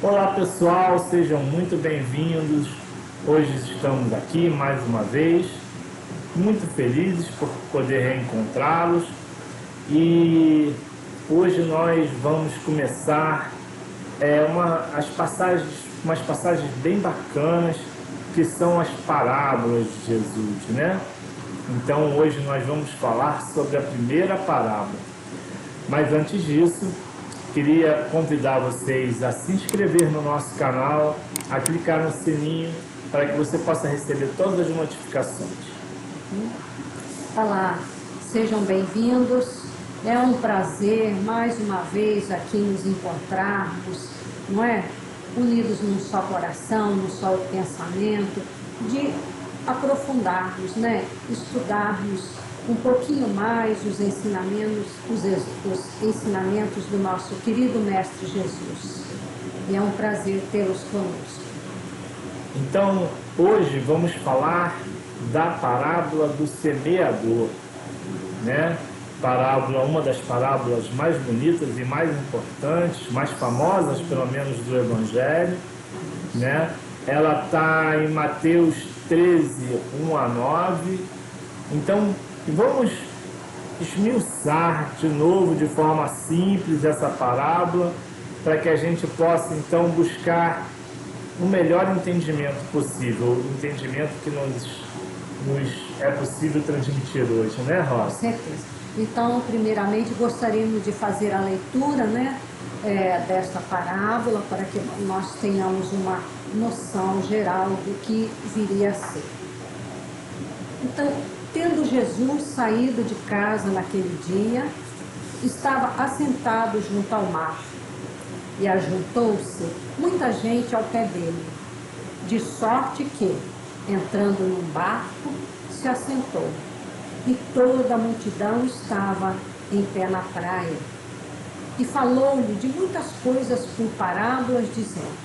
Olá pessoal, sejam muito bem-vindos. Hoje estamos aqui mais uma vez, muito felizes por poder reencontrá-los e hoje nós vamos começar umas passagens bem bacanas que são as parábolas de Jesus, né? Então hoje nós vamos falar sobre a primeira parábola. Mas antes disso, queria convidar vocês a se inscrever no nosso canal, a clicar no sininho para que você possa receber todas as notificações. Olá, sejam bem-vindos. É um prazer mais uma vez aqui nos encontrarmos, não é? Unidos num só coração, num só pensamento, de aprofundarmos, né? Estudarmos um pouquinho mais os ensinamentos do nosso querido Mestre Jesus. E é um prazer tê-los conosco. Então, hoje vamos falar da parábola do semeador, né? Parábola, uma das parábolas mais bonitas e mais importantes, mais famosas, pelo menos, do Evangelho, né? Ela está em Mateus 13, 1 a 9. Então, vamos esmiuçar de novo, de forma simples, essa parábola, para que a gente possa, então, buscar o melhor entendimento possível, o entendimento que nos é possível transmitir hoje, né, Rosa? Com certeza. Então, primeiramente, gostaríamos de fazer a leitura, né, desta parábola, para que nós tenhamos uma noção geral do que viria a ser. Então, tendo Jesus saído de casa naquele dia, estava assentado junto ao mar, e ajuntou-se muita gente ao pé dele, de sorte que, entrando num barco, se assentou, e toda a multidão estava em pé na praia. E falou-lhe de muitas coisas por parábolas, dizendo: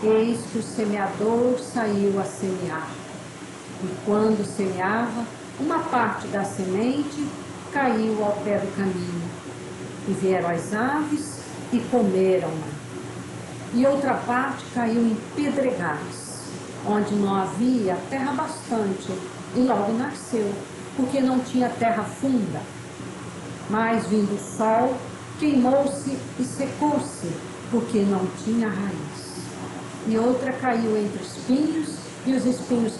Eis que o semeador saiu a semear. E quando semeava, uma parte da semente caiu ao pé do caminho, e vieram as aves e comeram-na. E outra parte caiu em pedregais, onde não havia terra bastante, e logo nasceu, porque não tinha terra funda. Mas vindo o sol, queimou-se e secou-se, porque não tinha raiz. E outra caiu entre espinhos, e os espinhos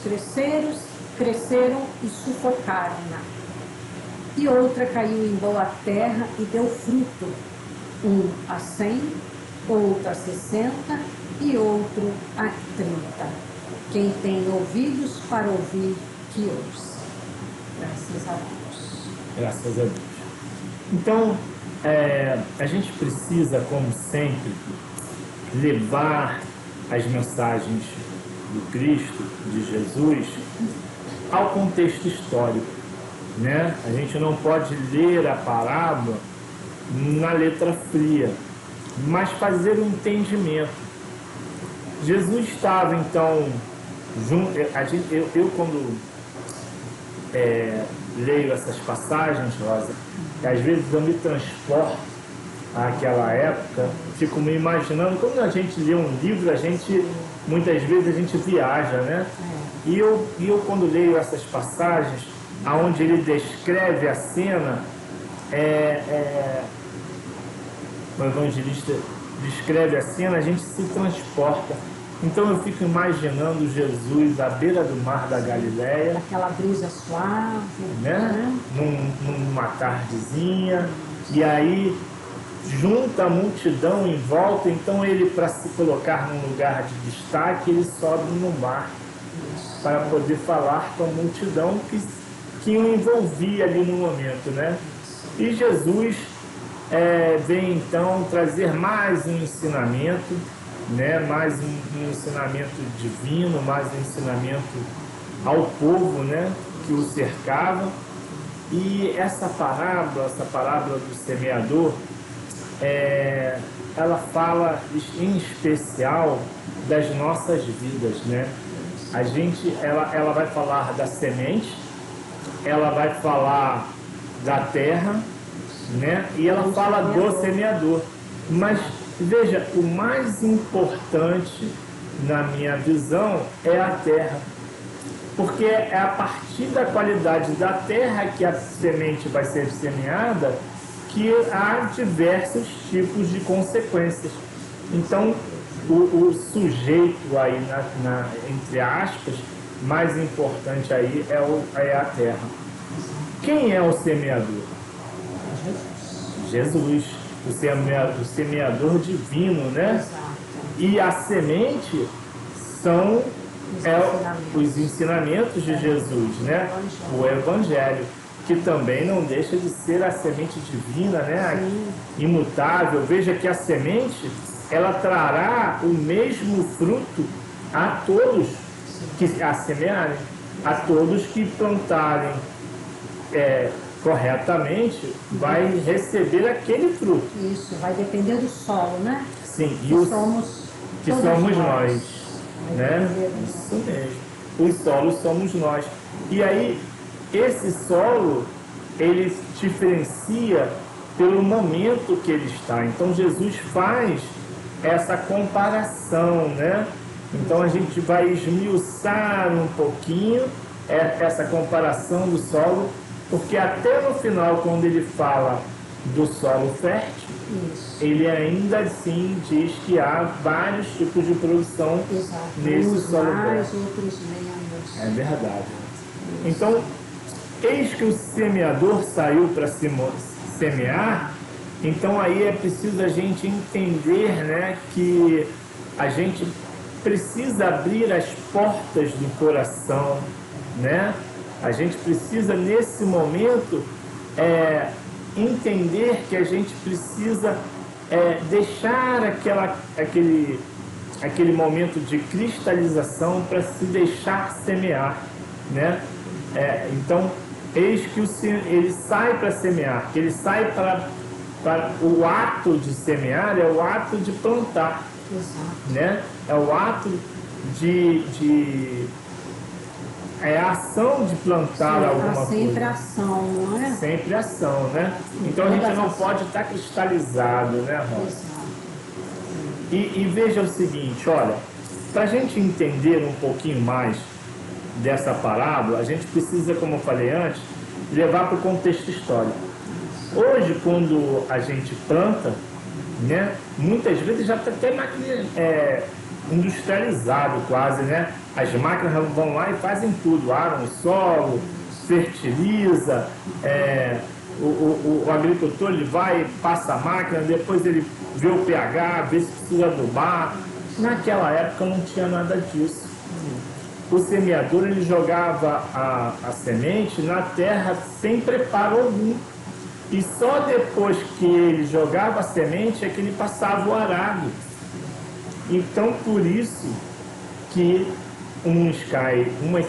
cresceram e sufocaram-na. E outra caiu em boa terra e deu fruto, um a 100, outro a 60 e outro a 30. Quem tem ouvidos para ouvir, que ouça. Graças a Deus. Graças a Deus. Então, a gente precisa, como sempre, levar as mensagens do Cristo, de Jesus, ao contexto histórico, né? A gente não pode ler a parábola na letra fria, mas fazer um entendimento. Jesus estava, então, junto. Eu quando leio essas passagens, Rosa, às vezes eu me transporto àquela época, fico me imaginando. Quando a gente lê um livro, muitas vezes a gente viaja, né? E eu quando leio essas passagens, aonde ele descreve a cena, o evangelista descreve a cena, a gente se transporta. Então eu fico imaginando Jesus à beira do mar da Galileia, Aquela brisa suave, né? Numa tardezinha, e aí junta a multidão em volta. Então ele, para se colocar num lugar de destaque, ele sobe no mar para poder falar com a multidão que o envolvia ali no momento, né? E Jesus vem então trazer mais um ensinamento, né? Mais um ensinamento divino, mais um ensinamento ao povo, né? Que o cercava. E essa parábola do semeador, ela fala em especial das nossas vidas, né? Ela vai falar da semente, ela vai falar da terra, né? E ela fala do semeador. Mas Veja, o mais importante, na minha visão, é a terra. Porque é a partir da qualidade da terra que a semente vai ser semeada que há diversos tipos de consequências. Então, o sujeito aí, entre aspas, mais importante aí é a terra. Quem é o semeador? Jesus, o semeador divino, né? Exato. E a semente são os ensinamentos de Jesus, né? O Evangelho, que também não deixa de ser a semente divina, né? Imutável. Veja que a semente, ela trará o mesmo fruto a todos que a semearem, a todos que plantarem corretamente, vai receber aquele fruto. Isso, vai depender do solo, né? Sim, Que somos nós, né? Isso mesmo. Os solos somos nós. E aí, esse solo, ele diferencia pelo momento que ele está. Então, Jesus faz essa comparação, né? Então, a gente vai esmiuçar um pouquinho essa comparação do solo, porque até no final, quando ele fala do solo fértil, ele ainda assim diz que há vários tipos de produção nesse solo fértil. Outros menos. É verdade. Então, eis que o semeador saiu para semear. Então aí é preciso a gente entender, né, que a gente precisa abrir as portas do coração, né? A gente precisa nesse momento entender que a gente precisa deixar aquele momento de cristalização para se deixar semear, né? Então, eis que ele sai para semear, que ele sai para o ato de semear, é o ato de plantar. Exato. Né? É o ato é a ação de plantar alguma sempre coisa. Ação, não é? Sempre ação, né? Então a gente não pode estar cristalizado, né, Rosa? Exato. E veja o seguinte, olha, para a gente entender um pouquinho mais dessa parábola, a gente precisa, como eu falei antes, levar para o contexto histórico. Hoje, quando a gente planta, né, muitas vezes já está até máquina industrializado quase, né? As máquinas vão lá e fazem tudo, aram o solo, fertiliza, o agricultor ele vai, passa a máquina, depois ele vê o pH, vê se precisa adubar. Naquela época não tinha nada disso. O semeador ele jogava a semente na terra sem preparo algum. E só depois que ele jogava a semente é que ele passava o arado. Então, por isso que umas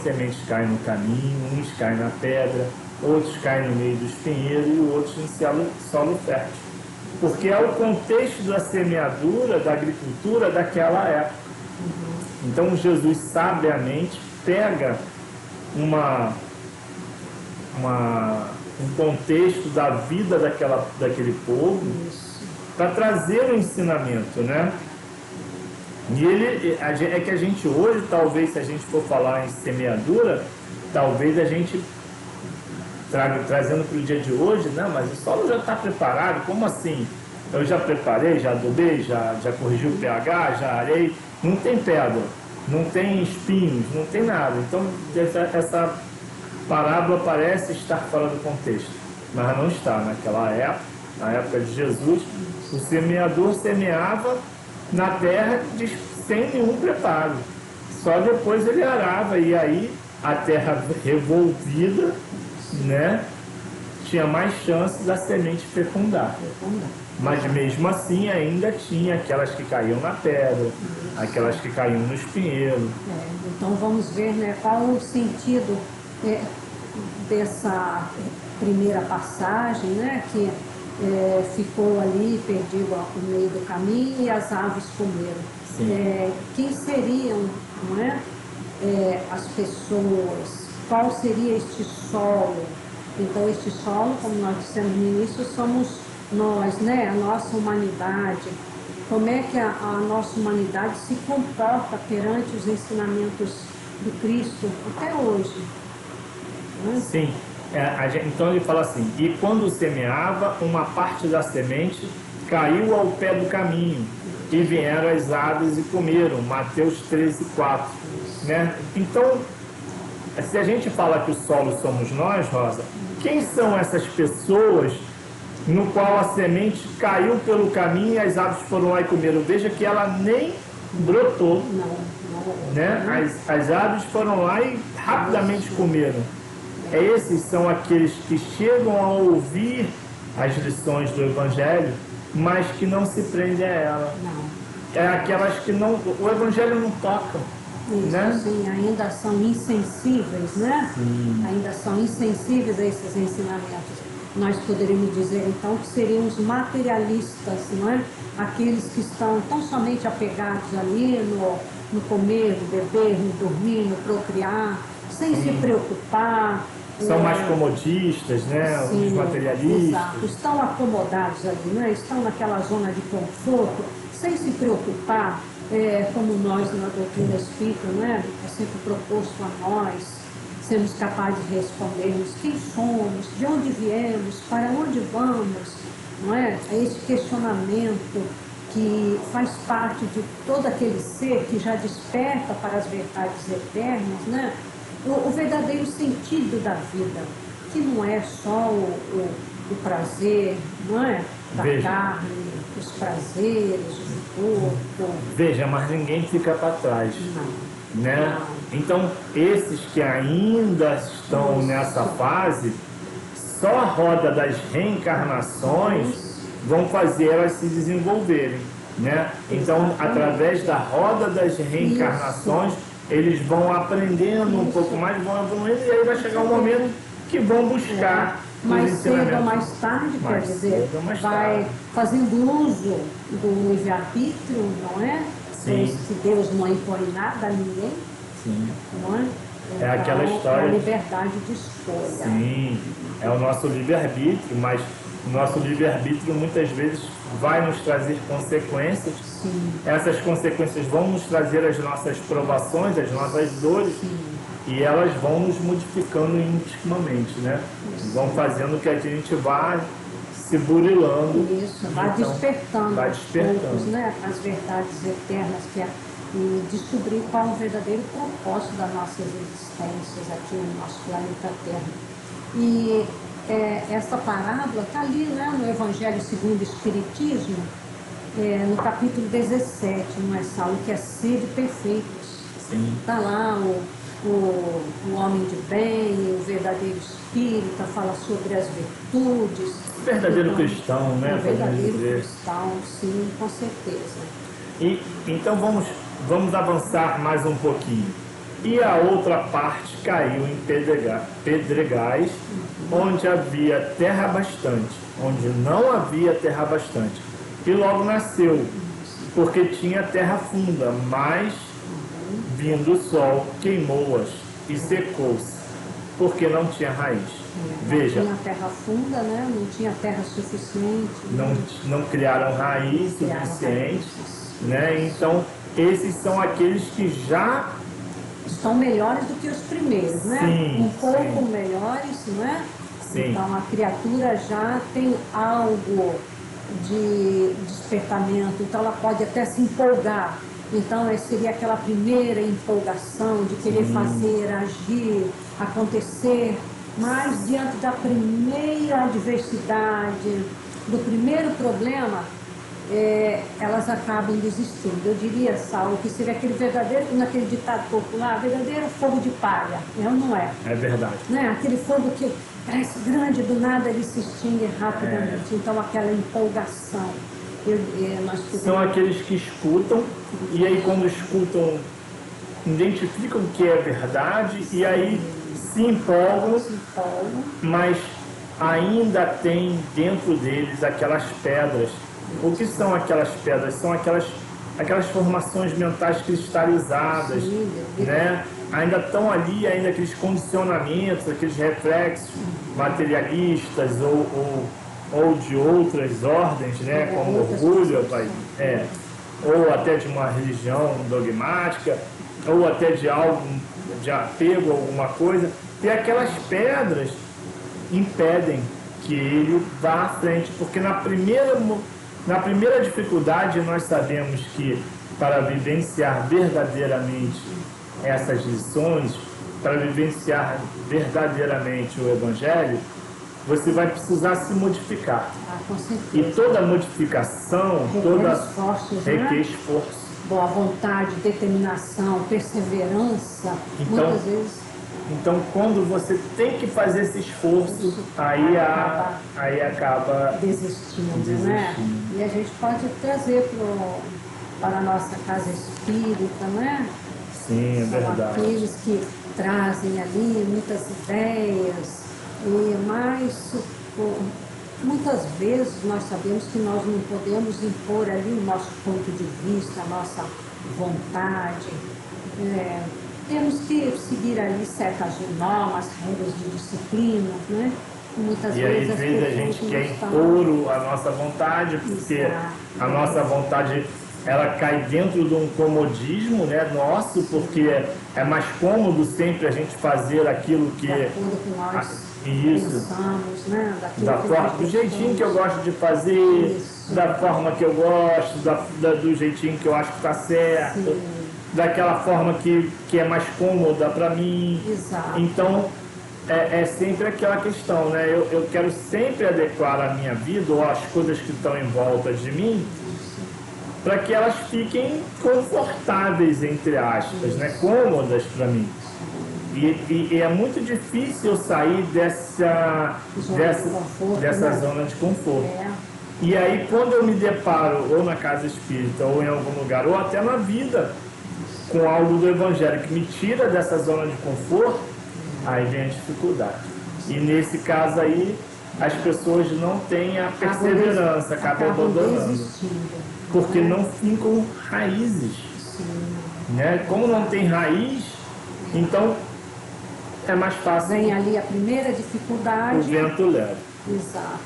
sementes caem no caminho, uns caem na pedra, outros caem no meio do espinheiro e outros em solo fértil. Porque é o contexto da semeadura, da agricultura daquela época. Então, Jesus sabiamente pega um contexto da vida daquele povo para trazer um ensinamento, né? E é que a gente hoje, talvez, se a gente for falar em semeadura, talvez a gente trazendo para o dia de hoje, não, mas o solo já está preparado, como assim? Eu já preparei, já adubei, já corrigi o pH, já arei, não tem pedra, não tem espinhos, não tem nada. Então, essa parábola parece estar fora do contexto, mas não está. Naquela época, na época de Jesus, o semeador semeava na terra sem nenhum preparo. Só depois ele arava, e aí a terra revolvida, né, tinha mais chance da semente fecundar. Mas mesmo assim ainda tinha aquelas que caíam na pedra, aquelas que caíam no espinheiro. Então vamos ver, né, qual o sentido dessa primeira passagem, né, que ficou ali perdido ao meio do caminho e as aves comeram. Quem seriam, não é, as pessoas? Qual seria este solo? Então este solo, como nós dissemos no início, somos nós, né, a nossa humanidade. como é que a nossa humanidade se comporta perante os ensinamentos do Cristo até hoje. Né? Sim. Então ele fala assim, e quando semeava, uma parte da semente caiu ao pé do caminho, e vieram as aves e comeram. Mateus 13:4. Né? Então, se a gente fala que o solo somos nós, Rosa, quem são essas pessoas no qual a semente caiu pelo caminho e as aves foram lá e comeram? Veja que ela nem brotou. Né? As aves foram lá e rapidamente comeram. Esses são aqueles que chegam a ouvir as lições do Evangelho, mas que não se prendem a ela. É aquelas que não, o Evangelho não toca. Isso, né? sim, ainda são insensíveis, né? Sim. Ainda são insensíveis a esses ensinamentos. Nós poderíamos dizer, então, que seriam os materialistas, não é? Aqueles que estão tão somente apegados ali no comer, no beber, no dormir, no procriar, sem se preocupar. São mais comodistas, né? Sim, Os materialistas. exato. Estão acomodados ali, né? Estão naquela zona de conforto, sem se preocupar, como nós na doutrina espírita, né? É sempre proposto a nós sermos capazes de respondermos quem somos, de onde viemos, para onde vamos, não é? É esse questionamento que faz parte de todo aquele ser que já desperta para as verdades eternas, né? O verdadeiro sentido da vida, que não é só o prazer, não é? Da carne, os prazeres, do corpo. Veja, mas ninguém fica para trás. Não. Né? Então, esses que ainda estão nessa fase, só a roda das reencarnações vão fazer elas se desenvolverem. Né? Então, através da roda das reencarnações, eles vão aprendendo um pouco mais, vão evoluindo, e aí vai chegar um momento que vão buscar mais cedo ou mais tarde, quer dizer, vai fazendo uso do livre-arbítrio, não é? Sim. Que Deus não impõe nada a ninguém. Sim. Não é? Então, aquela história. É a liberdade de escolha. Sim, é o nosso livre-arbítrio, mas o nosso livre-arbítrio muitas vezes vai nos trazer consequências. Sim. Essas consequências vão nos trazer as nossas provações, as nossas dores. Sim. E elas vão nos modificando intimamente, né? Vão fazendo que a gente vá se burilando. Isso, vai despertando. Vai despertando. Poucos, né? As verdades eternas, e descobrir qual é o verdadeiro propósito das nossas existências aqui no nosso planeta Terra. E essa parábola está ali, né, no Evangelho segundo o Espiritismo, no capítulo 17, não é, Saulo? Que é sede perfeitos. Está lá o homem de bem, o verdadeiro espírita, fala sobre as virtudes. O verdadeiro cristão, né? O verdadeiro cristão, sim, com certeza. E então vamos avançar mais um pouquinho. E a outra parte caiu em pedregais, onde havia terra bastante, onde não havia terra bastante. E logo nasceu, porque tinha terra funda, mas vindo o sol, queimou-as e secou-se, porque não tinha raiz. Veja, não tinha terra funda, né? Não tinha terra suficiente. Não criaram raiz suficiente, né? Então, esses são aqueles que já estão melhores do que os primeiros, né? Sim, um pouco melhores, não é? Sim. Então, a criatura já tem algo de despertamento, então ela pode até se empolgar. Então, seria aquela primeira empolgação de querer fazer, agir, acontecer, mas diante da primeira adversidade, do primeiro problema, elas acabam desistindo. Eu diria, Saulo, que seria aquele verdadeiro, naquele ditado popular, verdadeiro fogo de palha, é ou não é? É verdade. Né? Aquele fogo que parece grande, do nada ele se extingue rapidamente. Então, aquela empolgação. São aqueles que escutam, e aí quando escutam, identificam que é verdade, e aí se empolgam, mas ainda tem dentro deles aquelas pedras. O que são aquelas pedras? São aquelas formações mentais cristalizadas, né? Ainda estão ali, ainda aqueles condicionamentos, aqueles reflexos materialistas ou ou de outras ordens, né, como orgulho, ou até de uma religião dogmática, ou até de algo, de apego a alguma coisa, e aquelas pedras impedem que ele vá à frente, porque na primeira dificuldade nós sabemos que para vivenciar verdadeiramente essas lições, para vivenciar verdadeiramente o Evangelho, você vai precisar se modificar. Com certeza. E toda modificação, requer esforço. Boa vontade, determinação, perseverança, muitas vezes. Então, quando você tem que fazer esse esforço, aí acaba desistindo, né? E a gente pode trazer para a nossa casa espírita, né? Sim, é verdade. São aqueles que trazem ali muitas ideias, mas muitas vezes nós sabemos que nós não podemos impor ali o nosso ponto de vista, a nossa vontade. Temos que seguir ali certas normas, regras de disciplina, né? Muitas vezes às vezes a gente quer impor a nossa vontade, porque a nossa vontade ela cai dentro de um comodismo, né, nosso, porque é mais cômodo sempre a gente fazer aquilo que nós pensamos, né? Do jeitinho que eu gosto de fazer, da forma que eu gosto, do jeitinho que eu acho que está certo. Sim. Daquela forma que é mais cômoda para mim. Exato. Então, é sempre aquela questão, né? Eu quero sempre adequar a minha vida ou as coisas que estão em volta de mim para que elas fiquem confortáveis, entre aspas, né? Cômodas para mim. E é muito difícil eu sair dessa zona de conforto. E aí, quando eu me deparo ou na casa espírita, ou em algum lugar, ou até na vida, com algo do Evangelho que me tira dessa zona de conforto, aí vem a dificuldade. E nesse caso aí, as pessoas não têm a perseverança, acabam abandonando. Porque não fincam raízes. Né? Como não tem raiz, então é mais fácil. Vem ali a primeira dificuldade. O vento leva. Exato.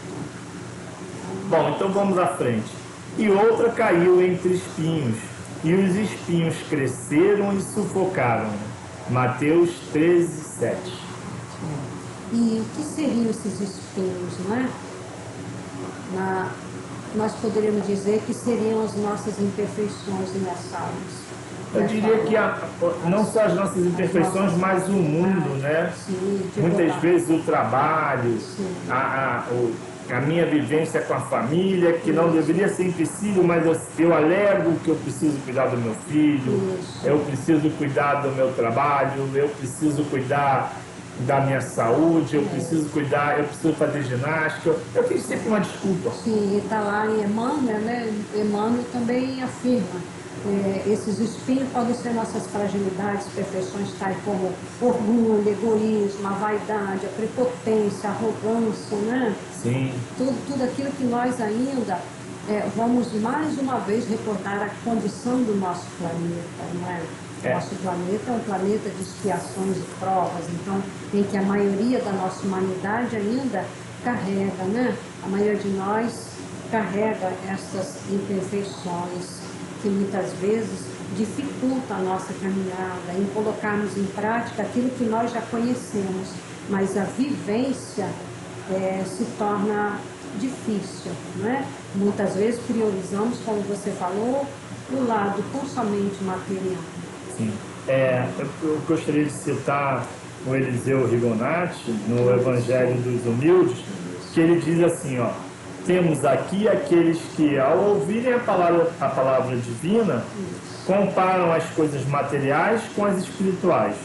Bom, então vamos à frente. E outra caiu entre espinhos, e os espinhos cresceram e sufocaram. Mateus 13, 7. E o que seriam esses espinhos, né? Nós poderíamos dizer que seriam as nossas imperfeições universais. Eu diria que não só as nossas imperfeições, mas o mundo, né? Sim, muitas vezes o trabalho, a minha vivência com a família, que não deveria ser empecilho, mas eu alego que eu preciso cuidar do meu filho, eu preciso cuidar do meu trabalho, eu preciso cuidar da minha saúde, eu preciso fazer ginástica, eu tenho sempre uma desculpa. Sim, está lá em Emmanuel, né? Emmanuel também afirma, esses espinhos podem ser nossas fragilidades, perfeições tais como orgulho, egoísmo, a vaidade, a prepotência, a arrogância, né? Sim. Tudo aquilo que nós ainda vamos mais uma vez recordar a condição do nosso planeta, não é? Nosso planeta é um planeta de expiações e provas, então em que a maioria da nossa humanidade ainda carrega, né? A maioria de nós carrega essas imperfeições que muitas vezes dificultam a nossa caminhada em colocarmos em prática aquilo que nós já conhecemos, mas a vivência se torna difícil, né? Muitas vezes priorizamos, como você falou, o lado tão somente material. Sim. Eu gostaria de citar o Eliseu Rigonati, no Evangelho dos Humildes, que ele diz assim, ó: temos aqui aqueles que, ao ouvirem a palavra divina, comparam as coisas materiais com as espirituais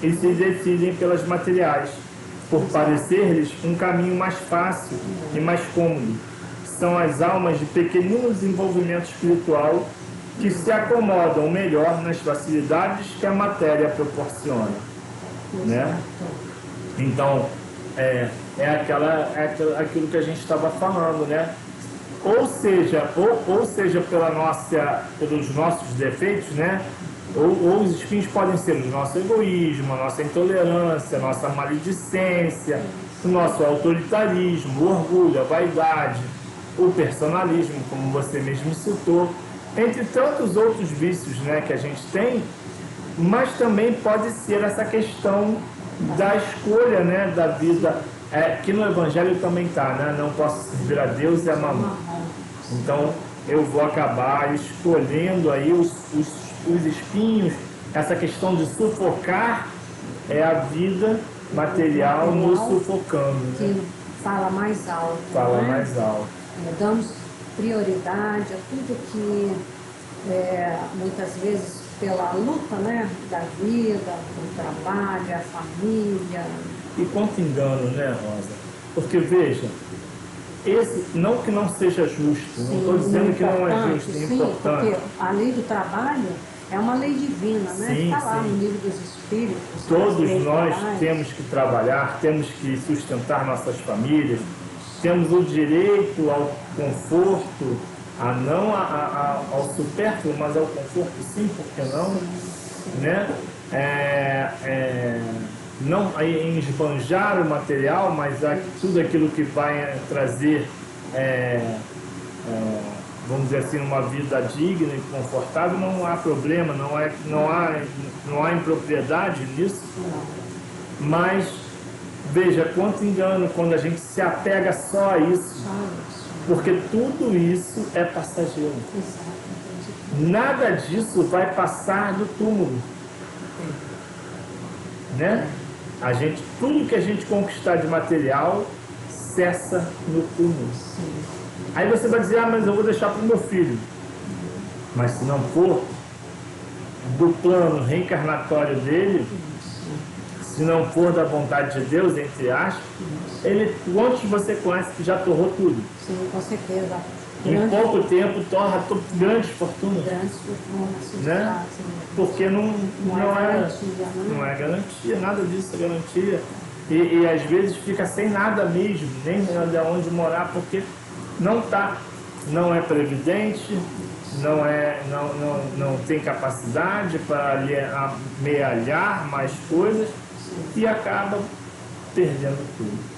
e se decidem pelas materiais, por parecer-lhes um caminho mais fácil e mais cômodo. São as almas de pequenino desenvolvimento espiritual que se acomodam melhor nas facilidades que a matéria proporciona. Né? Então, aquilo que a gente estava falando, né? Ou seja, pelos nossos defeitos, né? Ou os espinhos podem ser o nosso egoísmo, a nossa intolerância, a nossa maledicência, o nosso autoritarismo, o orgulho, a vaidade, o personalismo, como você mesmo citou, entre tantos outros vícios, né, que a gente tem, mas também pode ser essa questão da escolha, né, da vida, que no Evangelho também está, né, não posso servir a Deus e a mamão. Então, eu vou acabar escolhendo aí os espinhos, essa questão de sufocar a vida material nos sufocando. Né? Que fala mais alto. Fala né? mais alto. Damos prioridade a tudo que muitas vezes pela luta, né, da vida, do trabalho, a família. E quanto engano, né, Rosa? Porque veja, não que não seja justo, não estou dizendo que não é justo, é importante. Porque a lei do trabalho é uma lei divina, né? Está lá no livro dos Espíritos. Todos nós temos que trabalhar, temos que sustentar nossas famílias, temos o direito ao conforto, não ao supérfluo, mas ao conforto sim, por que não? Né? Não em esbanjar o material, mas tudo aquilo que vai trazer, vamos dizer assim, uma vida digna e confortável, não há problema, não há impropriedade nisso. Mas veja quanto engano quando a gente se apega só a isso, porque tudo isso é passageiro. Nada disso vai passar do túmulo, né? Tudo que a gente conquistar de material cessa no túmulo. Aí você vai dizer, mas eu vou deixar para o meu filho. Mas se não for do plano reencarnatório dele, se não for da vontade de Deus, entre aspas, quantos você conhece que já torrou tudo? Sim, com certeza. Em pouco tempo torra grandes fortunas. Grandes fortunas, né? Porque não é garantia, nada disso é garantia. E às vezes fica sem nada mesmo, nem de onde morar, porque não é previdente, não tem capacidade para amealhar mais coisas e acaba perdendo tudo.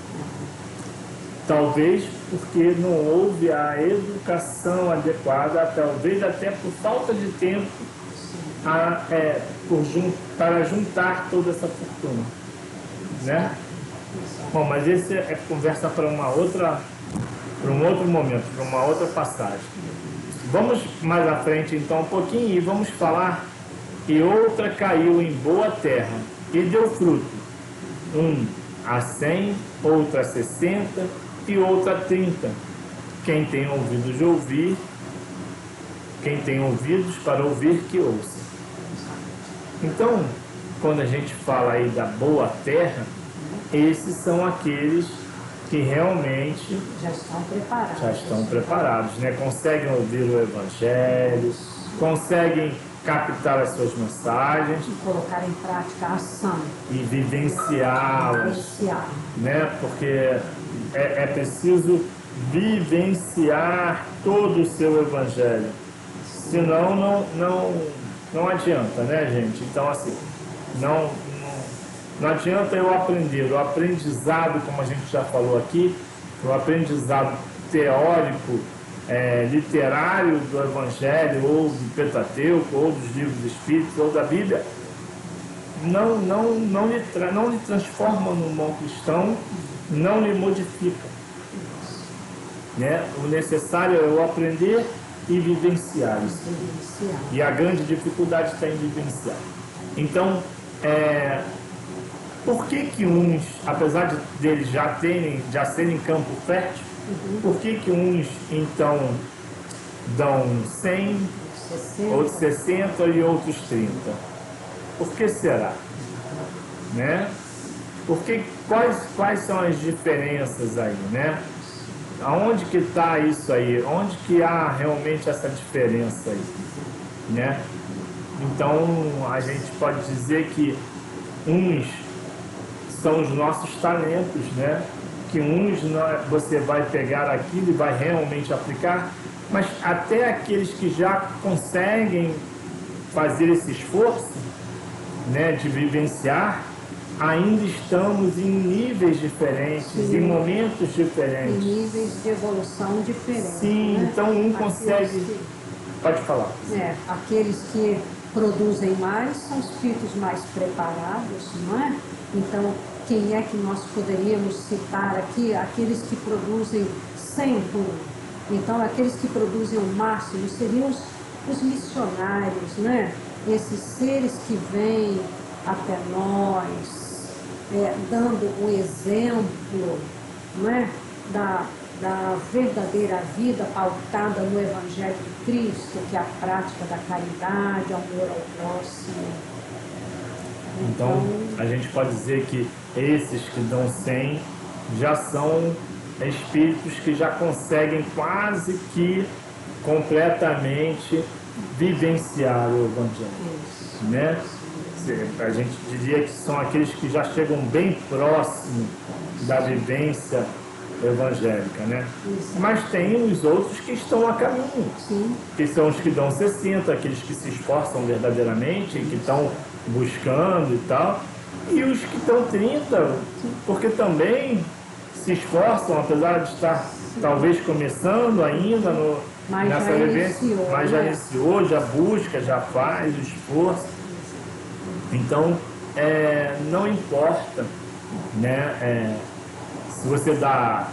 Talvez porque não houve a educação adequada, talvez até por falta de tempo para juntar toda essa fortuna, né? Bom, mas esse é conversa para um outro momento, para uma outra passagem. Vamos mais à frente então um pouquinho e vamos falar que outra caiu em boa terra e deu fruto, a 100, outra a 60 e outra a 30. Quem tem ouvidos de ouvir, quem tem ouvidos para ouvir, que ouça. Então, quando a gente fala aí da boa terra, esses são aqueles que realmente já estão preparados, né? Conseguem ouvir o Evangelho, conseguem captar as suas mensagens e colocar em prática a ação e vivenciá-las, né? Porque é preciso vivenciar todo o seu Evangelho, senão não adianta, né, gente? Então, assim, não adianta eu aprender. O aprendizado, como a gente já falou aqui, o aprendizado teórico, literário do Evangelho, ou do Pentateuco, ou dos livros espíritos, ou da Bíblia, não lhe transforma num bom cristão, não lhe modifica. Né? O necessário é eu aprender e vivenciar isso. E a grande dificuldade está em vivenciar. Então, por que uns, apesar deles já serem campo fértil, por que uns então dão 100, 60. Outros 60 e outros 30? Por que será? Né? Porque quais são as diferenças aí, né? Aonde que está isso aí? Onde que há realmente essa diferença aí, né? Então, a gente pode dizer que uns são os nossos talentos, né? Que uns você vai pegar aquilo e vai realmente aplicar, mas até aqueles que já conseguem fazer esse esforço, né, de vivenciar, ainda estamos em níveis diferentes, Sim. em momentos Em diferentes. níveis de evolução diferentes. Sim, né? então um Aqueles consegue... Pode falar. aqueles que produzem mais são espíritos mais preparados, não é? Então, quem é que nós poderíamos citar aqui? Aqueles que produzem 100 por um. Então, aqueles que produzem o máximo seriam os missionários, né? Esses seres que vêm até nós, dando o exemplo, não é? Da verdadeira vida pautada no Evangelho de Cristo, que é a prática da caridade, amor ao próximo. Então, a gente pode dizer que esses que dão 100 já são espíritos que já conseguem quase que completamente vivenciar o Evangelho, Isso. né? A gente diria que são aqueles que já chegam bem próximo da vivência evangélica, né? Isso. Mas tem os outros que estão a caminho, Sim. que são os que dão 60, aqueles que se esforçam verdadeiramente, que estão buscando e tal, e os que estão 30, porque também se esforçam, apesar de estar talvez começando ainda Mas nessa já vivência, iniciou, mas já né? iniciou, já busca, já faz o esforço. Então, não importa, né? Se você dá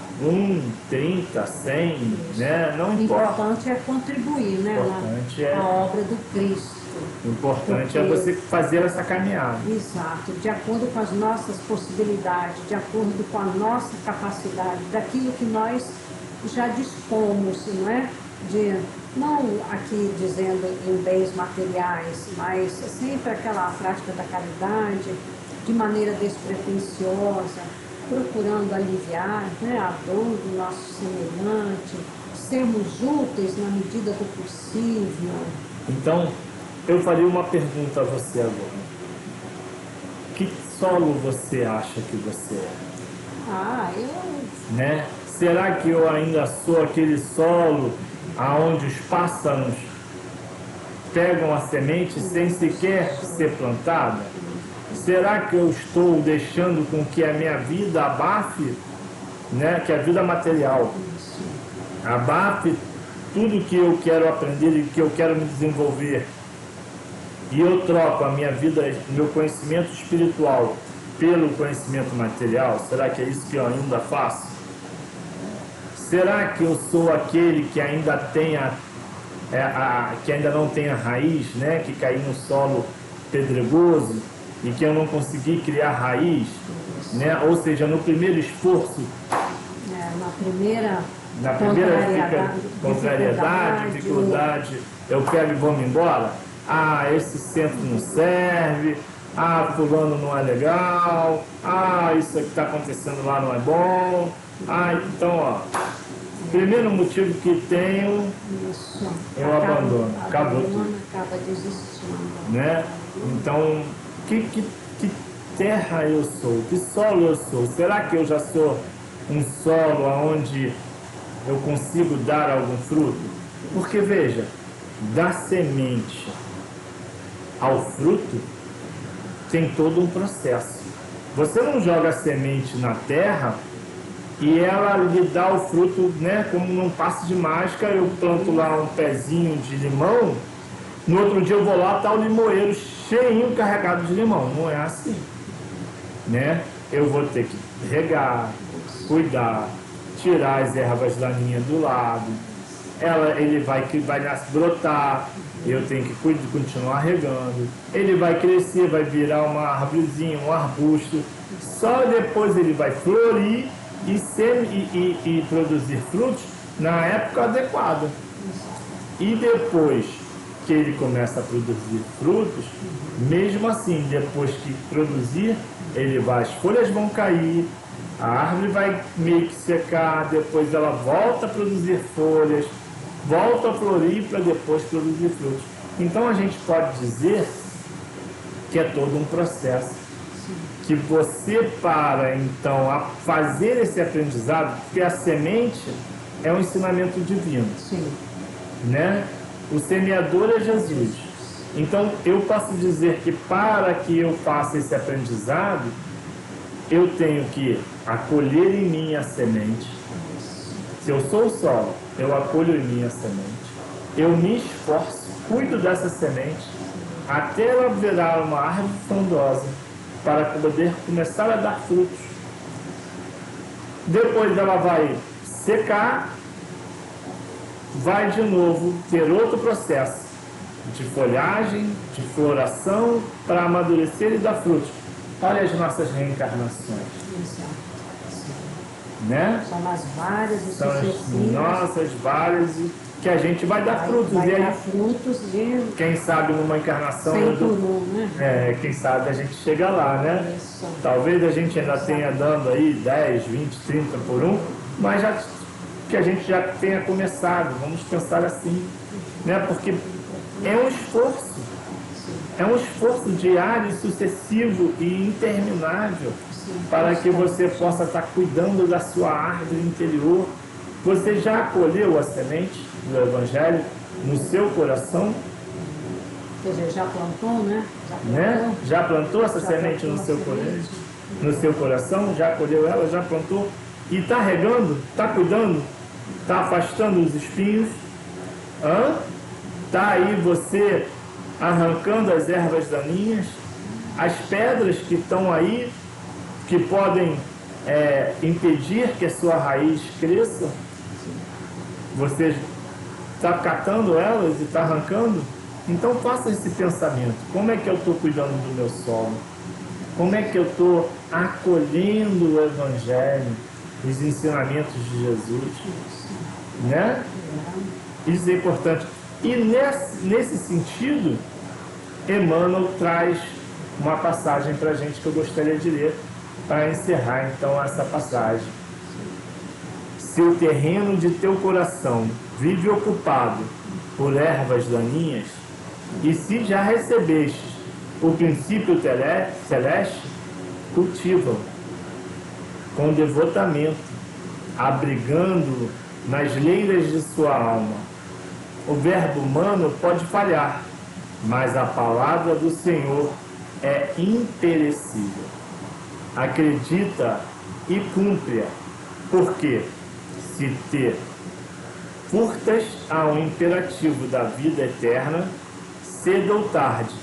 30, 100, né? Não O importa. importante é contribuir, né? Importante na obra do Cristo. O importante é Porque- você fazer essa caminhada. Exato, de acordo com as nossas possibilidades, de acordo com a nossa capacidade, daquilo que nós já dispomos, não é? Não aqui dizendo em bens materiais, mas sempre aquela prática da caridade, de maneira despretensiosa, procurando aliviar, né, a dor do nosso semelhante, sermos úteis na medida do possível. Então, eu faria uma pergunta a você agora. Que solo você acha que você é? Eu Né? Será que eu ainda sou aquele solo aonde os pássaros pegam a semente sem sequer ser plantada? Será que eu estou deixando com que a minha vida abafe, né? Que a vida material abafe tudo que eu quero aprender e que eu quero me desenvolver? E eu troco a minha vida, meu conhecimento espiritual pelo conhecimento material? Será que é isso que eu ainda faço? Será que eu sou aquele que ainda tem que ainda não tem a raiz, né? Que caiu no solo pedregoso e que eu não consegui criar raiz, né? Ou seja, no primeiro esforço, na primeira contrariedade, dificuldade, eu pego e vou me embora. Esse centro não serve. Fulano não é legal. Isso que está acontecendo lá não é bom. Então, primeiro motivo que tenho, eu abandono. Acabou tudo. Acaba desistindo. Né? Então, que terra eu sou? Que solo eu sou? Será que eu já sou um solo onde eu consigo dar algum fruto? Porque, veja, da semente ao fruto tem todo um processo. Você não joga a semente na terra e ela lhe dá o fruto, né? Como num passe de mágica, eu planto lá um pezinho de limão, no outro dia eu vou lá, tá o limoeiro cheinho, carregado de limão. Não é assim, né? Eu vou ter que regar, cuidar, tirar as ervas daninhas do lado. Ele vai brotar, eu tenho que continuar regando. Ele vai crescer, vai virar uma árvorezinha, um arbusto. Só depois ele vai florir e produzir frutos na época adequada. E depois que ele começa a produzir frutos, mesmo assim, depois que produzir, as folhas vão cair, a árvore vai meio que secar, depois ela volta a produzir folhas, volta a florir para depois produzir frutos. Então a gente pode dizer que é todo um processo. Que você então a fazer esse aprendizado, porque a semente é um ensinamento divino. Sim. Né? O semeador é Jesus. Então eu posso dizer que para que eu faça esse aprendizado, eu tenho que acolher em mim a semente. Se eu sou o solo, eu acolho em mim a semente. Eu me esforço, cuido dessa semente, até ela virar uma árvore frondosa, para poder começar a dar frutos. Depois ela vai secar, vai de novo ter outro processo de folhagem, de floração, para amadurecer e dar frutos. Olha as nossas reencarnações. Né? São as várias e São as sucessivas. nossas várias que a gente vai dar frutos. Vai e aí, dar frutos de quem sabe numa encarnação, 100 por 1, né? quem sabe a gente chega lá, né? Isso. Talvez a gente ainda tenha dando aí 10, 20, 30 por 1, mas já que a gente já tenha começado, vamos pensar assim, né? Porque é um esforço diário, sucessivo e interminável para que você possa estar cuidando da sua árvore interior. Você já acolheu a semente do Evangelho no seu coração? Quer dizer, já plantou, né? Né? Já plantou essa semente no seu coração? Já acolheu ela? Já plantou? E está regando? Está cuidando? Está afastando os espinhos? Está aí você arrancando as ervas daninhas? As pedras que estão aí, que podem impedir que a sua raiz cresça? Você está catando elas e está arrancando? Então faça esse pensamento. Como é que eu estou cuidando do meu solo? Como é que eu estou acolhendo o Evangelho, os ensinamentos de Jesus? Né? Isso é importante. E nesse sentido, Emmanuel traz uma passagem para a gente que eu gostaria de ler, para encerrar então essa passagem. Se o terreno de teu coração vive ocupado por ervas daninhas, e se já recebestes o princípio celeste, cultiva-o com devotamento, abrigando-o nas leiras de sua alma. O verbo humano pode falhar, mas a palavra do Senhor é imperecível. Acredita e cumpre-a, porque se te furtas ao imperativo da vida eterna, cedo ou tarde,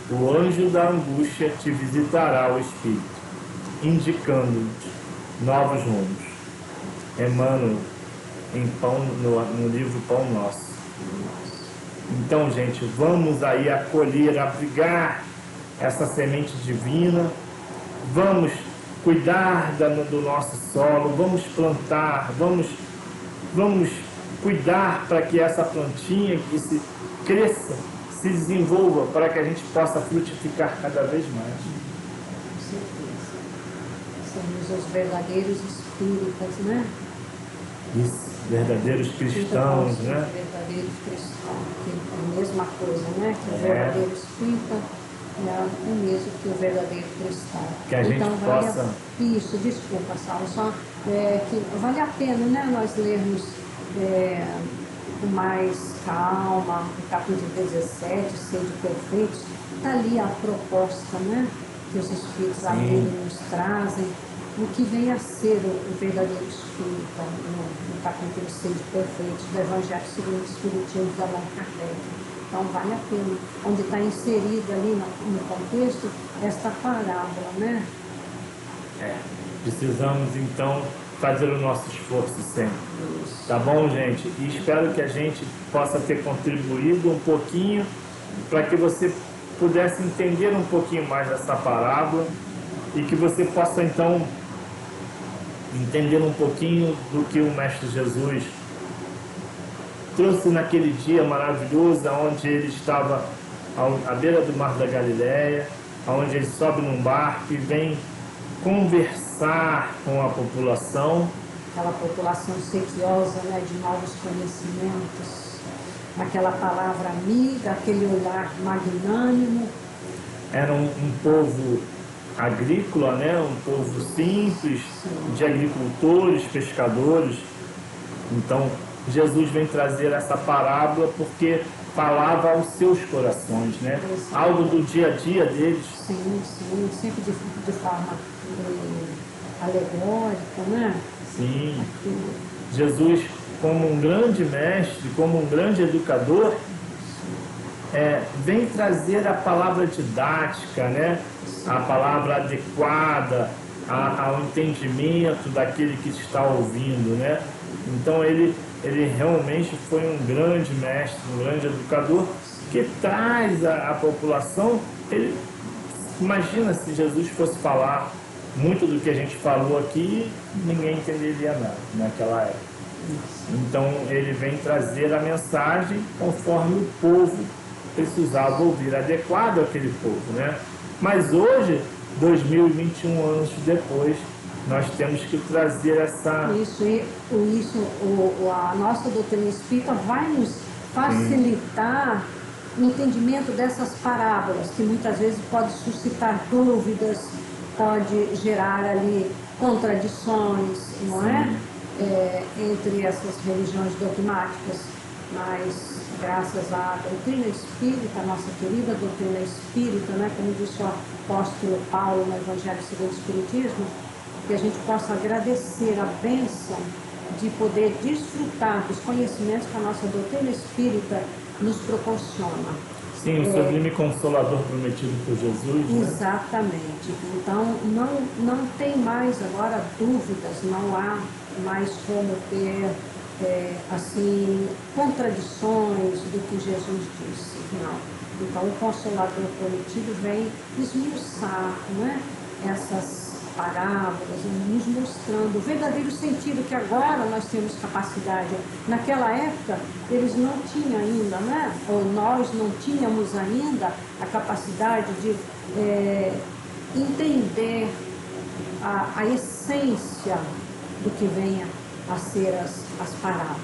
o anjo da angústia te visitará o espírito, indicando-te novos rumos. Emmanuel, no livro Pão Nosso. Então, gente, vamos aí acolher, abrigar essa semente divina, vamos cuidar do nosso solo, vamos plantar, vamos cuidar para que essa plantinha que se cresça, se desenvolva, para que a gente possa frutificar cada vez mais. Com certeza. Somos os verdadeiros espíritas, né? Isso, verdadeiros cristãos, né? Verdadeiros cristãos, que é a mesma coisa, né? Que o verdadeiro espírita é o mesmo que o verdadeiro cristão. Que a gente possa... Isso, desculpa, Saulo, só que vale a pena, né, nós lermos com mais calma o capítulo 17, Sede Perfeitos. Está ali a proposta, né, que os Espíritos amigos nos trazem, o que vem a ser o verdadeiro espírita, no capítulo 6 Perfeitos do Evangelho segundo o Espiritismo de Allan Kardec. Então vale a pena, onde está inserida ali no contexto esta parábola, né? Precisamos então fazer o nosso esforço sempre. Tá bom, gente? E espero que a gente possa ter contribuído um pouquinho para que você pudesse entender um pouquinho mais dessa parábola e que você possa então entender um pouquinho do que o Mestre Jesus trouxe naquele dia maravilhoso, onde ele estava à beira do Mar da Galileia, onde ele sobe num barco e vem conversar com a população. Aquela população sediosa, né, de novos conhecimentos, aquela palavra amiga, aquele olhar magnânimo. Era um povo agrícola, né, um povo simples, de agricultores, pescadores. Então, Jesus vem trazer essa parábola porque falava aos seus corações, né? Algo do dia a dia deles. Sim, sempre de forma alegórica, né? Sim. Jesus, como um grande mestre, como um grande educador, vem trazer a palavra didática, né? A palavra adequada ao entendimento daquele que está ouvindo, né? Então ele realmente foi um grande mestre, um grande educador que traz a população. Imagina se Jesus fosse falar muito do que a gente falou aqui, ninguém entenderia nada naquela época. Então ele vem trazer a mensagem conforme o povo precisava ouvir, adequado àquele povo, né? Mas hoje, 2021 anos depois, nós temos que trazer essa... A nossa doutrina espírita vai nos facilitar o entendimento dessas parábolas, que muitas vezes pode suscitar dúvidas, pode gerar ali contradições, não é? Entre essas religiões dogmáticas, mas graças à doutrina espírita, a nossa querida doutrina espírita, né, como disse o apóstolo Paulo no Evangelho segundo o Espiritismo, que a gente possa agradecer a bênção de poder desfrutar dos conhecimentos que a nossa doutrina espírita nos proporciona. Sim, o sublime consolador prometido por Jesus, né? Exatamente. Então, não tem mais agora dúvidas, não há mais como ter contradições do que Jesus disse. Não. Então, o Consolador prometido vem esmiuçar, né, essas parábolas, nos mostrando o verdadeiro sentido que agora nós temos capacidade. Naquela época, eles não tinham ainda, né, ou nós não tínhamos ainda a capacidade de entender a essência do que venha a ser as parábolas.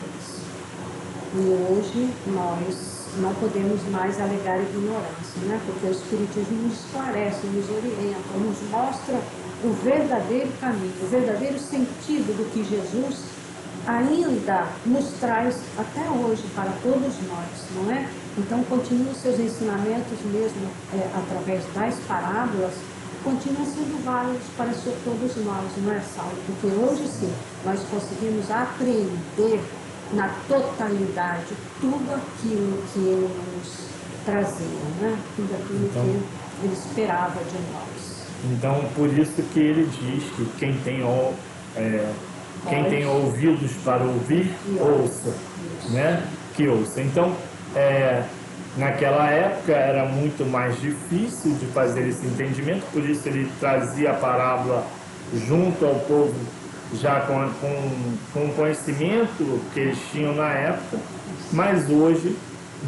E hoje nós não podemos mais alegar ignorância, né? Porque o Espiritismo nos esclarece, nos orienta, nos mostra o verdadeiro caminho, o verdadeiro sentido do que Jesus ainda nos traz até hoje para todos nós, não é? Então, continuam seus ensinamentos mesmo através das parábolas, continuam sendo válidos para todos nós, não é, Saulo? Porque hoje sim, nós conseguimos aprender na totalidade tudo aquilo que ele nos trazia, né? Tudo aquilo que ele esperava de nós. Então, por isso que ele diz que quem tem ouvidos para ouvir, ouça, né? Que ouça. Então, naquela época era muito mais difícil de fazer esse entendimento, por isso ele trazia a parábola junto ao povo, já com o conhecimento que eles tinham na época, mas hoje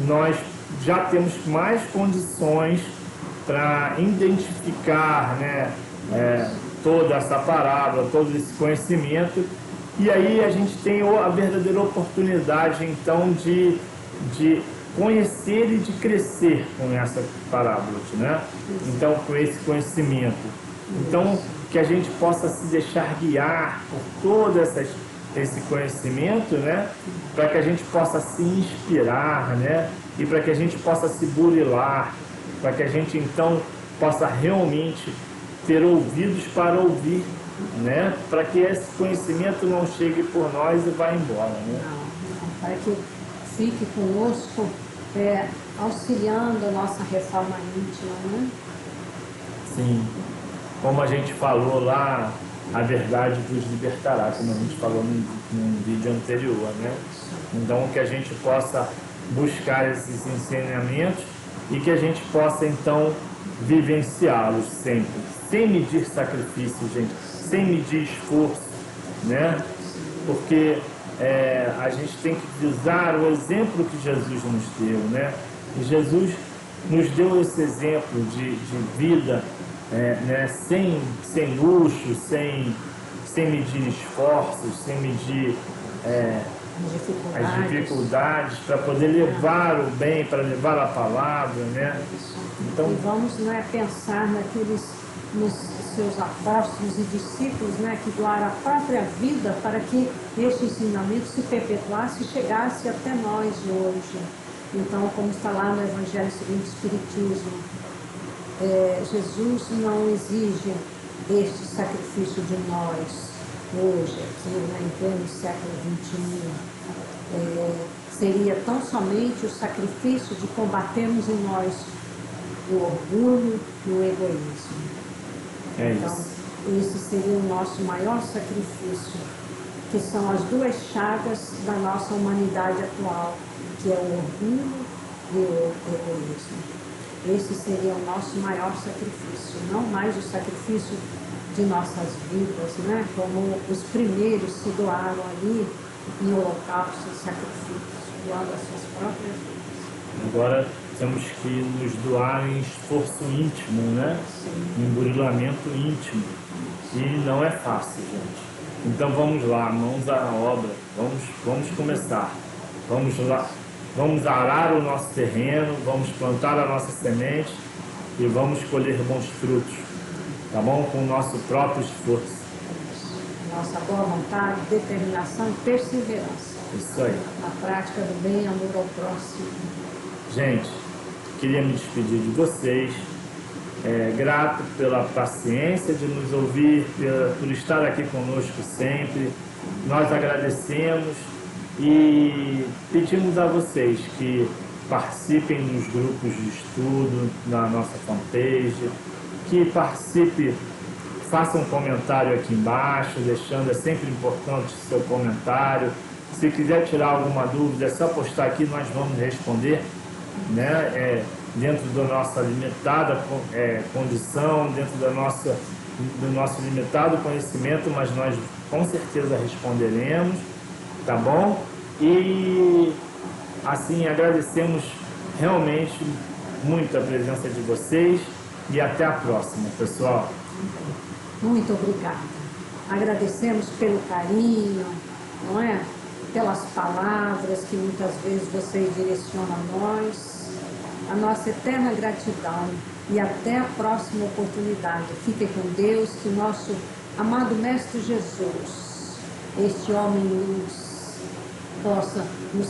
nós já temos mais condições para identificar, né, toda essa parábola, todo esse conhecimento, e aí a gente tem a verdadeira oportunidade então de conhecer e de crescer com essa parábola, né? Então, com esse conhecimento. Então, que a gente possa se deixar guiar por todo esse conhecimento, né? Para que a gente possa se inspirar, né? E para que a gente possa se burilar, para que a gente então possa realmente ter ouvidos para ouvir, né? Para que esse conhecimento não chegue por nós e vá embora, né? Não, para que fique conosco, auxiliando a nossa reforma íntima, né? Sim. Como a gente falou lá, a verdade vos libertará, como a gente falou num vídeo anterior, né? Então, que a gente possa buscar esses ensinamentos e que a gente possa, então, vivenciá-los sempre, sem medir sacrifício, gente, sem medir esforço, né? Porque a gente tem que visar o exemplo que Jesus nos deu, né? E Jesus nos deu esse exemplo de vida, né? Sem luxo, sem medir esforços, sem medir as dificuldades para poder levar o bem, para levar a palavra, né? Então, e vamos pensar nos seus apóstolos e discípulos, né, que doaram a própria vida para que este ensinamento se perpetuasse e chegasse até nós hoje. Então, como está lá no Evangelho segundo o Espiritismo, Jesus não exige este sacrifício de nós, hoje, aqui, né, em pleno século XXI, seria tão somente o sacrifício de combatermos em nós o orgulho e o egoísmo. Então, esse seria o nosso maior sacrifício, que são as duas chagas da nossa humanidade atual, que é o orgulho e o egoísmo. Esse seria o nosso maior sacrifício, não mais o sacrifício de nossas vidas, né? Como os primeiros se doaram ali em holocausto e sacrifícios, doando as suas próprias vidas. Agora temos que nos doar em esforço íntimo, né? Em burilamento íntimo. E não é fácil, gente. Então vamos lá, mãos à obra, vamos começar. Vamos lá, vamos arar o nosso terreno, vamos plantar a nossa semente e vamos colher bons frutos, tá bom? Com o nosso próprio esforço. Nossa boa vontade, determinação e perseverança. Isso aí. Na prática do bem, amor ao próximo. Gente, queria me despedir de vocês. Grato pela paciência de nos ouvir, por estar aqui conosco sempre. Nós agradecemos e pedimos a vocês que participem dos grupos de estudo na nossa fanpage, que participe, faça um comentário aqui embaixo, deixando, é sempre importante o seu comentário. Se quiser tirar alguma dúvida, é só postar aqui, nós vamos responder, né? Dentro da nossa limitada condição, dentro do nosso limitado conhecimento, mas nós com certeza responderemos, tá bom? E assim, agradecemos realmente muito a presença de vocês e até a próxima, pessoal. Muito obrigada. Agradecemos pelo carinho, não é? Pelas palavras que muitas vezes vocês direcionam a nós. A nossa eterna gratidão e até a próxima oportunidade. Fiquem com Deus, que o nosso amado Mestre Jesus, este homem luz, possa nos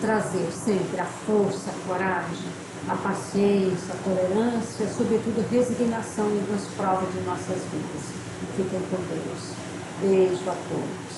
trazer sempre a força, a coragem, a paciência, a tolerância, sobretudo resignação nas provas de nossas vidas. Fiquem com Deus. Beijo a todos.